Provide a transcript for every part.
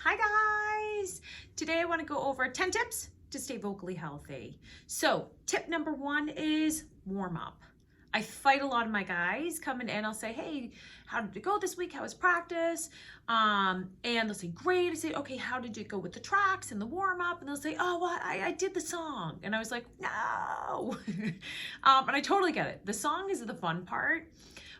Hi guys! Today I want to go over 10 tips to stay vocally healthy. So tip number 1 is warm up. I fight a lot of my guys coming in. I'll say, hey, how did it go this week? How was practice? And they'll say, great. I say, okay, how did it go with the tracks and the warm up? And they'll say, oh, well, I did the song. And I was like, no. And I totally get it. The song is the fun part.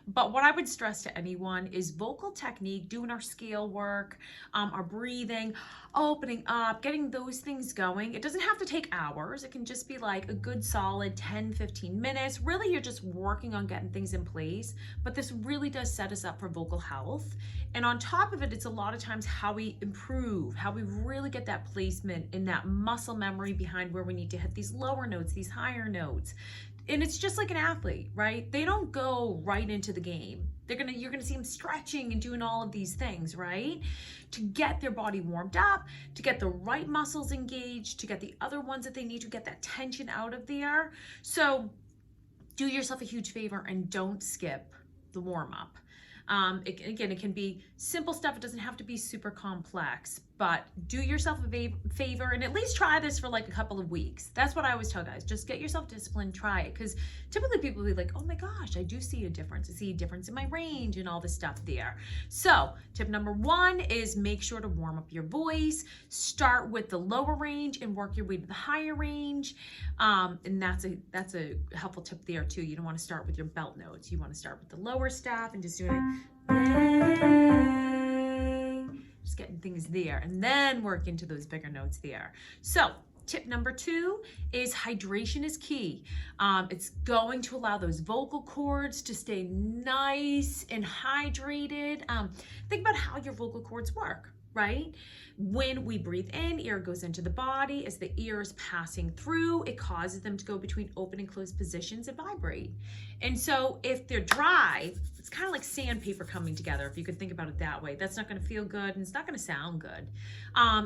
But what I would stress to anyone is vocal technique, doing our scale work, our breathing, opening up, getting those things going. It doesn't have to take hours. It can just be like a good solid 10, 15 minutes. Really, you're just working on getting things in place. But this really does set us up for vocal health. And on top of it, it's a lot of times how we improve, how we really get that placement in that muscle memory behind where we need to hit these lower notes, these higher notes. And it's just like an athlete, right? They don't go right into the game. You're gonna see them stretching and doing all of these things, right? To get their body warmed up, to get the right muscles engaged, to get the other ones that they need to get that tension out of there. So do yourself a huge favor and don't skip the warm up. It can be simple stuff. It doesn't have to be super complex, but do yourself a favor and at least try this for like a couple of weeks. That's what I always tell guys. Just get yourself disciplined, try it. Because typically people will be like, oh my gosh, I do see a difference. I see a difference in my range and all this stuff there. So tip number 1 is make sure to warm up your voice. Start with the lower range and work your way to the higher range. And that's a helpful tip there too. You don't want to start with your belt notes. You want to start with the lower stuff and just doing it. Just getting things there and then work into those bigger notes there. So tip number 2 is hydration is key. It's going to allow those vocal cords to stay nice and hydrated. Think about how your vocal cords work, right? When we breathe in, air goes into the body. As the air is passing through, it causes them to go between open and closed positions and vibrate. And so if they're dry, it's kind of like sandpaper coming together, if you could think about it that way. That's not going to feel good and it's not going to sound good.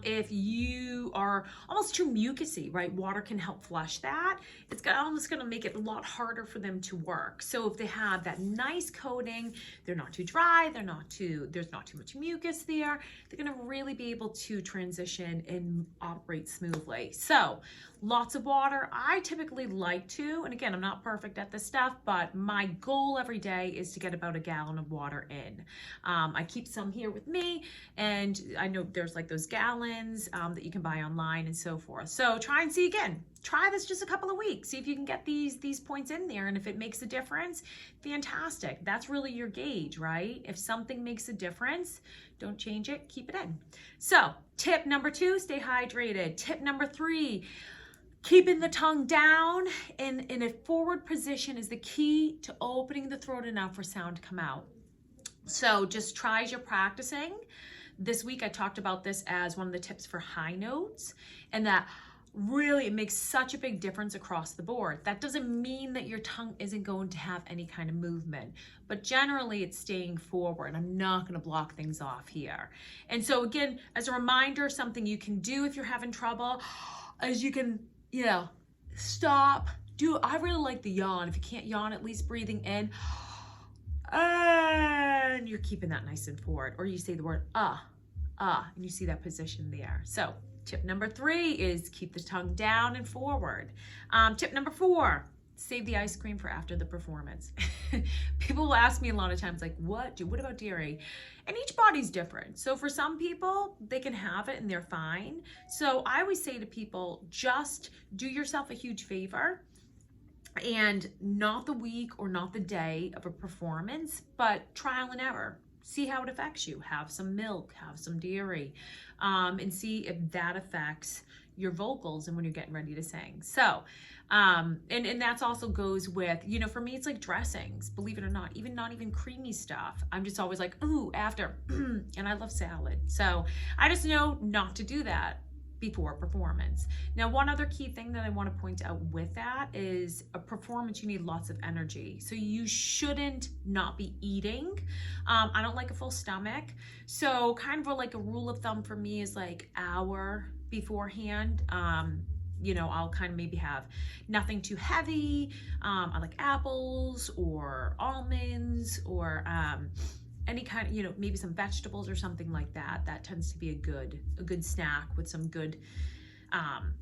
If you are almost too mucousy, right? Water can help flush that. It's almost going to make it a lot harder for them to work. So if they have that nice coating, they're not too dry, there's not too much mucus there, they're going to really be able to transition and operate smoothly. So lots of water. I typically like to, and again, I'm not perfect at this stuff, but my goal every day is to get about a gallon of water in. I keep some here with me, and I know there's like those gallons that you can buy online and so forth. So try and see again. Try this just a couple of weeks. See if you can get these points in there, and if it makes a difference, fantastic. That's really your gauge, right? If something makes a difference, don't change it, keep it in. So tip number 2, stay hydrated. Tip number 3, keeping the tongue down and in a forward position is the key to opening the throat enough for sound to come out. So just try as you're practicing. This week I talked about this as one of the tips for high notes, and that really it makes such a big difference across the board. That doesn't mean that your tongue isn't going to have any kind of movement, but generally it's staying forward. I'm not going to block things off here. And so again, as a reminder, something you can do if you're having trouble is you can, stop. I really like the yawn. If you can't yawn, at least breathing in and you're keeping that nice and forward. Or you say the word and you see that position there. So tip number 3 is keep the tongue down and forward. Tip number 4, save the ice cream for after the performance. People will ask me a lot of times, like, what about dairy? And each body's different. So for some people, they can have it and they're fine. So I always say to people, just do yourself a huge favor, and not the week or not the day of a performance, but trial and error. See how it affects you. Have some milk, have some dairy, and see if that affects your vocals and when you're getting ready to sing. So, and that's also goes with, for me, it's like dressings, believe it or not, not even creamy stuff. I'm just always like, ooh, after, and I love salad. So I just know not to do that before performance. Now, one other key thing that I want to point out with that is a performance, you need lots of energy. So you shouldn't not be eating. I don't like a full stomach. So kind of like a rule of thumb for me is like hour beforehand. I'll kind of maybe have nothing too heavy. I like apples or almonds or any kind of, you know, maybe some vegetables or something like that. That tends to be a good snack with some good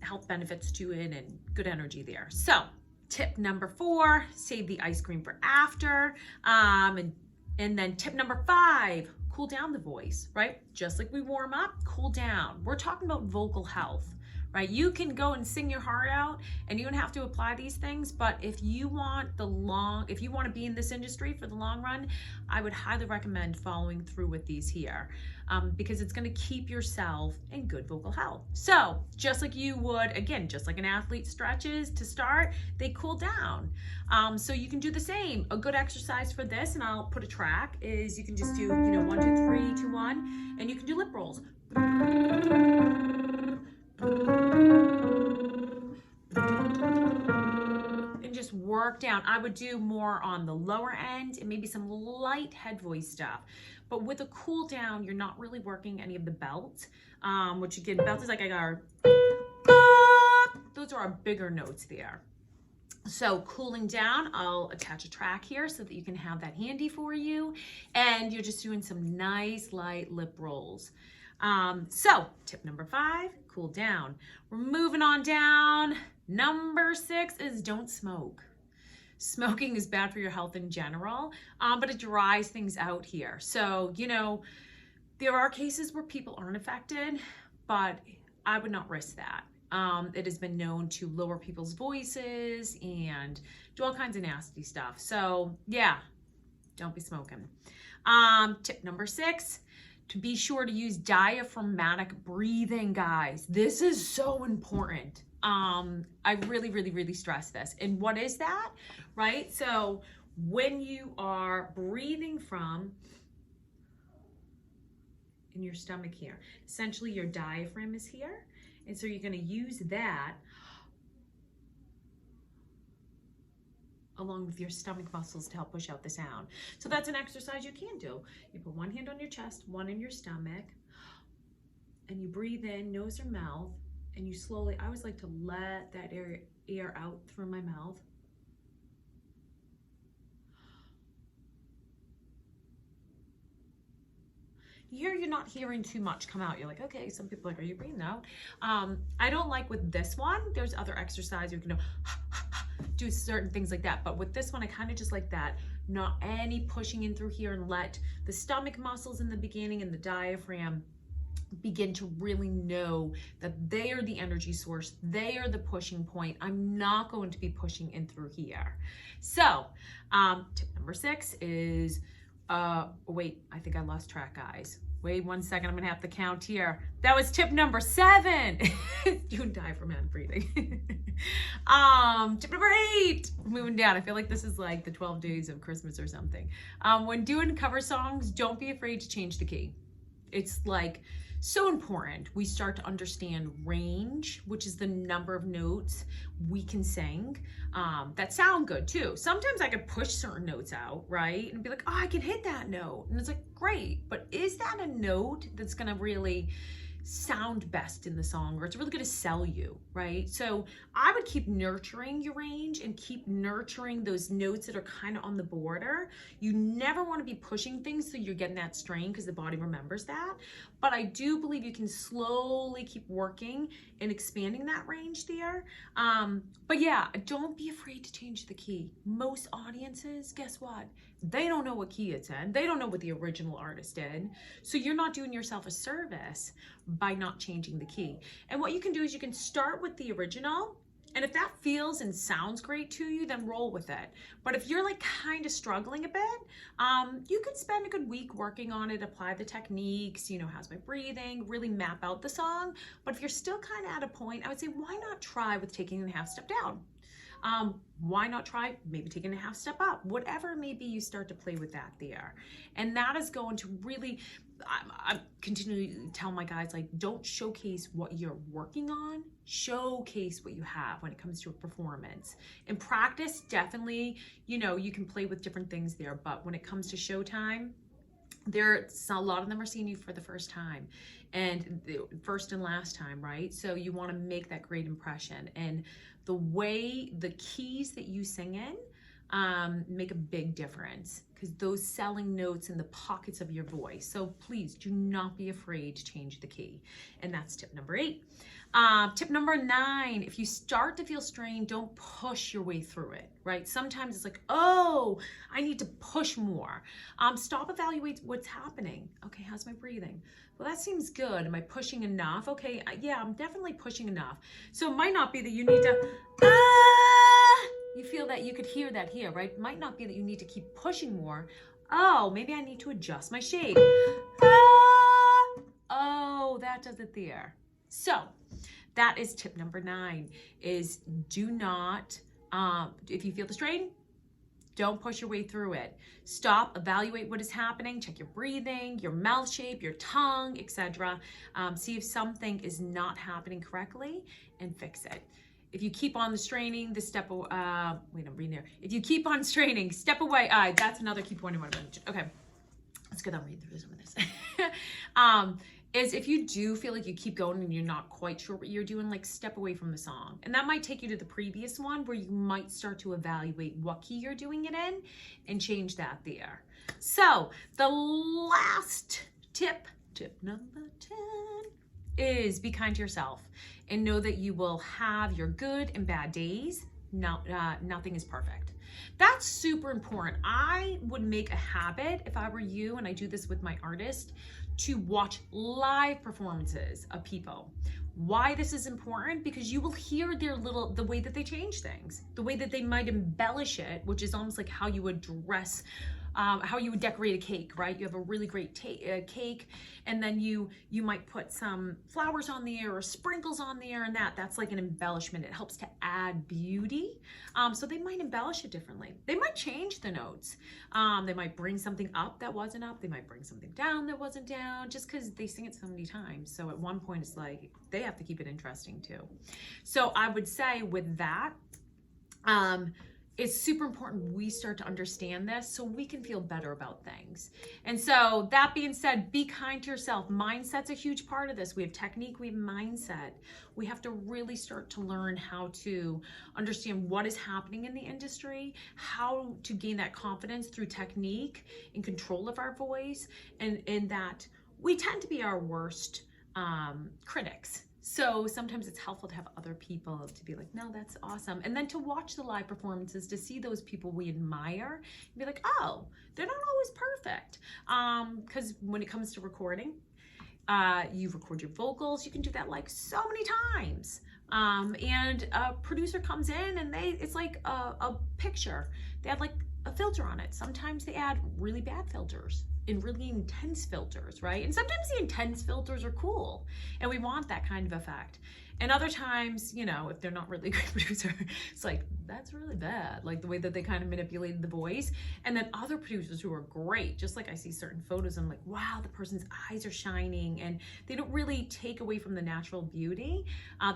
health benefits to it and good energy there. So tip number 4, save the ice cream for after. And then tip number 5, cool down the voice, right? Just like we warm up, cool down. We're talking about vocal health, right? You can go and sing your heart out and you don't have to apply these things, but if you want to be in this industry for the long run, I would highly recommend following through with these here, because it's going to keep yourself in good vocal health. So just like you would, again, just like an athlete stretches to start, they cool down. So you can do the same. A good exercise for this, and I'll put a track, is you can just do, you know, 1, 2, 3, 2, 1, and you can do lip rolls. And just work down. I would do more on the lower end and maybe some light head voice stuff. But with a cool down, you're not really working any of the belts, which again, belts is like our, those are our bigger notes there. So cooling down, I'll attach a track here so that you can have that handy for you. And you're just doing some nice light lip rolls. So tip number 5, cool down. We're moving on down. Number 6 is don't smoke. Smoking is bad for your health in general, but it dries things out here. So, you know, there are cases where people aren't affected, but I would not risk that. It has been known to lower people's voices and do all kinds of nasty stuff. So yeah, don't be smoking. Tip number 6, to be sure to use diaphragmatic breathing, guys. This is so important. I really, really, really stress this. And what is that, right? So when you are breathing from in your stomach here, essentially your diaphragm is here. And so you're going to use that along with your stomach muscles to help push out the sound. So that's an exercise you can do. You put one hand on your chest, one in your stomach, and you breathe in, nose or mouth, and you slowly, I always like to let that air out through my mouth. Here you're not hearing too much come out. You're like, okay, some people are like, are you breathing out? I don't like with this one, there's other exercises you can do certain things like that. But with this one, I kind of just like that, not any pushing in through here, and let the stomach muscles in the beginning and the diaphragm begin to really know that they are the energy source. They are the pushing point. I'm not going to be pushing in through here. So tip number 6 is, wait, I think I lost track, guys. Wait 1 second, I'm gonna have to count here. That was tip number 7. Doing diaphragmatic breathing. Tip number 8, moving down. I feel like this is like the 12 days of Christmas or something. When doing cover songs, don't be afraid to change the key. It's like so important. We start to understand range, which is the number of notes we can sing that sound good too. Sometimes I could push certain notes out, right? And be like, oh, I can hit that note. And it's like, great, but is that a note that's gonna really sound best in the song, or it's really going to sell you, right? So I would keep nurturing your range and keep nurturing those notes that are kind of on the border. You never want to be pushing things so you're getting that strain, because the body remembers that. But I do believe you can slowly keep working and expanding that range there. But yeah, don't be afraid to change the key. Most audiences, guess what? They don't know what key it's in. They don't know what the original artist did. So you're not doing yourself a service by not changing the key. And what you can do is you can start with the original, and if that feels and sounds great to you, then roll with it. But if you're like kind of struggling a bit, you could spend a good week working on it, apply the techniques, you know, how's my breathing, really map out the song. But if you're still kind of at a point, I would say, why not try with taking a half step down? Why not try maybe taking a half step up? Whatever it may be, you start to play with that there. And that is going to really, I continually tell my guys, like, don't showcase what you're working on, showcase what you have when it comes to a performance. In practice, definitely, you know, you can play with different things there, but when it comes to showtime, a lot of them are seeing you for the first time, and the first and last time, right? So you want to make that great impression. And the way, the keys that you sing in, make a big difference, because those selling notes in the pockets of your voice. So please do not be afraid to change the key. And that's tip number 8. Tip number 9, if you start to feel strained, don't push your way through it, right? Sometimes it's like, oh, I need to push more. Stop, evaluate what's happening. Okay, how's my breathing? Well, that seems good. Am I pushing enough? Okay, yeah, I'm definitely pushing enough. So it might not be that you need to, you feel that you could hear that here, right? It might not be that you need to keep pushing more. Oh, maybe I need to adjust my shape. Oh, that does it there. So that is tip number 9, is do not, if you feel the strain, don't push your way through it. Stop, evaluate what is happening, check your breathing, your mouth shape, your tongue, etc. See if something is not happening correctly and fix it. If you keep on the straining, the step, wait, I'm reading there. If you keep on straining, step away. That's another key point I want to mention. Okay, let's go down and read through some of this. Is if you do feel like you keep going and you're not quite sure what you're doing, like step away from the song. And that might take you to the previous one where you might start to evaluate what key you're doing it in and change that there. So the last tip number 10, is be kind to yourself and know that you will have your good and bad days. Nothing is perfect. That's super important. I would make a habit, if I were you, and I do this with my artists, to watch live performances of people. Why this is important? Because you will hear the way that they change things, the way that they might embellish it, which is almost like how you would dress, how you would decorate a cake, right? You have a really great cake, and then you might put some flowers on there or sprinkles on there, and that's like an embellishment. It helps to add beauty. So they might embellish it differently. They might change the notes. They might bring something up that wasn't up. They might bring something down that wasn't down, just because they sing it so many times. So at one point, it's like they have to keep it interesting too. So I would say with that, it's super important we start to understand this so we can feel better about things. And so that being said, be kind to yourself. Mindset's a huge part of this. We have technique, we have mindset. We have to really start to learn how to understand what is happening in the industry, how to gain that confidence through technique and control of our voice, and that we tend to be our worst critics. So sometimes it's helpful to have other people to be like, no, that's awesome. And then to watch the live performances, to see those people we admire and be like, oh, they're not always perfect. Because when it comes to recording, you record your vocals, you can do that like so many times. And a producer comes in and it's like a picture. They add like a filter on it. Sometimes they add really bad filters and really intense filters, right? And sometimes the intense filters are cool and we want that kind of effect. And other times, you know, if they're not really a great producer, it's like, that's really bad. Like the way that they kind of manipulated the voice. And then other producers who are great, just like I see certain photos, I'm like, wow, the person's eyes are shining and they don't really take away from the natural beauty.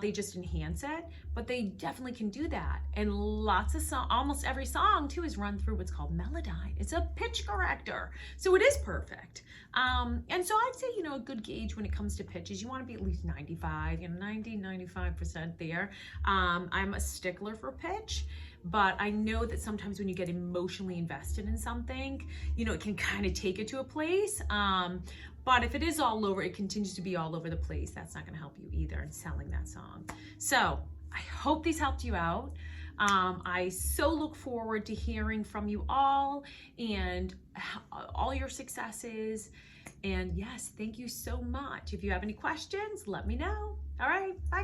They just enhance it, but they definitely can do that. And lots of almost every song too is run through what's called Melodyne. It's a pitch corrector. So it is perfect. And so I'd say, you know, a good gauge when it comes to pitches, you want to be at least 95, you know, 95% there. I'm a stickler for pitch, but I know that sometimes when you get emotionally invested in something, you know, it can kind of take it to a place. But if it is all over, it continues to be all over the place, that's not going to help you either in selling that song. So I hope these helped you out. I so look forward to hearing from you all and all your successes. And yes, thank you so much. If you have any questions, let me know. All right, bye.